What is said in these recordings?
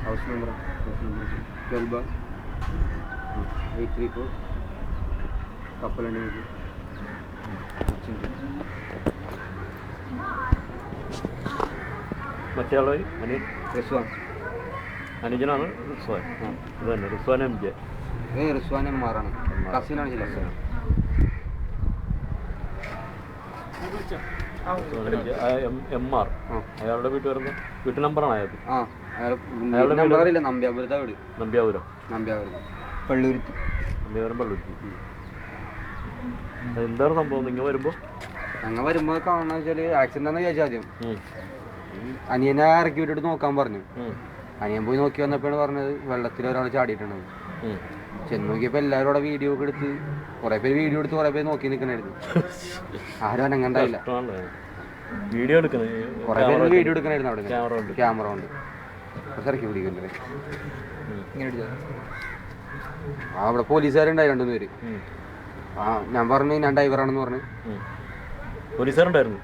House number 12 834 കപ്പലണ്ടി. മറ്റേ ആളെ റിസ്വാൻ അനുജനാണ് റിസ്വാൻ. ഇത് തന്നെ റിസ്വാൻ MJ. റിസ്വാൻ MR ആണ്, കസിനാണ് ചില. MR അയാളുടെ വീട്ടിൽ വരുന്ന വീട്ടു നമ്പറാണ് അയാൾക്ക്. അയാളുടെ നമ്പറില്ല, നമ്പ്യാപുരത്താ വീട്. നമ്പ്യാപുരം പള്ളുരുത്തി. നമ്പ്യാപുരം പള്ളുരുത്തി. എന്താണ് സംഭവം? നിങ്ങൾ വരുമ്പോ കാണാന്ന് വെച്ചാല് ആക്സിഡന്റ് ആണെന്ന് വിചാരിച്ചു ആദ്യം. അനിയനെ ഇറക്കി വിട്ടിട്ട് നോക്കാൻ പറഞ്ഞു. അനിയൻ പോയി നോക്കി വന്നപ്പോഴാണ് പറഞ്ഞത് വെള്ളത്തിൽ ഒരാൾ ചാടിയിട്ടുണ്ടെന്ന്. ചെന്ന് നോക്കിയപ്പോ എല്ലാവരും അവിടെ വീഡിയോ ഒക്കെ എടുത്ത്, കുറെ പേര് വീഡിയോ എടുത്ത് കുറെ പേര് നോക്കി നിൽക്കണായിരുന്നു. ആരും അനങ്ങണ്ടായില്ല. കുറെ പേര് വീഡിയോ എടുക്കണായിരുന്നു അവിടെ. ക്യാമറ ഉണ്ട്. ഇറക്കി പിടിക്കണ്ടേ. അവിടെ പോലീസുകാരുണ്ടായി 2 പേര്. ഞാൻ പറഞ്ഞു ഞാൻ ഡ്രൈവറാണെന്ന് പറഞ്ഞു. പോലീസുകാരുണ്ടായിരുന്നു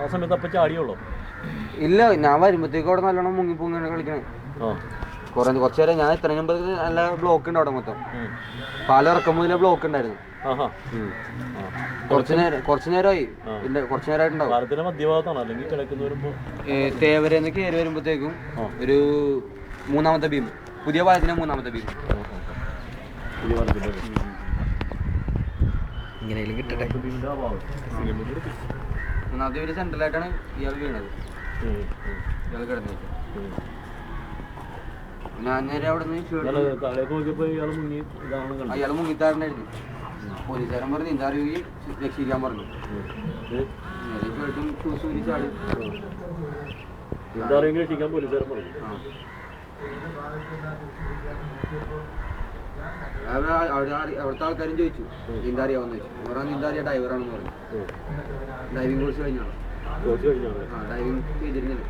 ആ സമയത്ത്. അപ്പം ചാടിയുള്ളൂ? ഇല്ല, ഞാൻ വരുമ്പോഴത്തേക്കും അവിടെ നല്ലോണം മുങ്ങിപ്പൊങ്ങി കളിക്കണേ. കുറച്ചു നേരം ഞാൻ ഇത്ര മുമ്പ് നല്ല ബ്ലോക്ക് ഉണ്ട് അവിടെ മൊത്തം. പാലിറക്കം മുതലേ ബ്ലോക്ക് ഉണ്ടായിരുന്നു. കുറച്ചു നേരമായി. കുറച്ചു നേരമായിട്ടുണ്ടാവും. തേവരെന്ന് കയറി വരുമ്പോഴത്തേക്കും ഒരു 3ാമത്തെ ബീം, പുതിയ പാലത്തിന്റെ 3ാമത്തെ ബീം. ഇങ്ങനെയും കിട്ടട്ടെ. 3ാമത്തെ ബീം സെൻട്രലായിട്ടാണ് ഇയാൾ വീണത്. ഇയാൾ കിടന്നു. ഞാൻ നേരെ അവിടെ അയാൾ മുങ്ങിത്താറുണ്ടായിരുന്നു. പോലീസുകാരൻ പറഞ്ഞു നീന്താറിയുകയും രക്ഷിക്കാൻ പറഞ്ഞു. അവിടുത്തെ ആൾക്കാരും ചോദിച്ചു നീന്താറിയാവെന്ന് ചോദിച്ചു. പറഞ്ഞാൽ നീന്താറിയ ഡ്രൈവറാണെന്ന് പറഞ്ഞു. ഡ്രൈവിംഗ് കോഴ്സ് കഴിഞ്ഞാണ്. ഡ്രൈവിംഗ് ചെയ്തിരുന്നില്ല.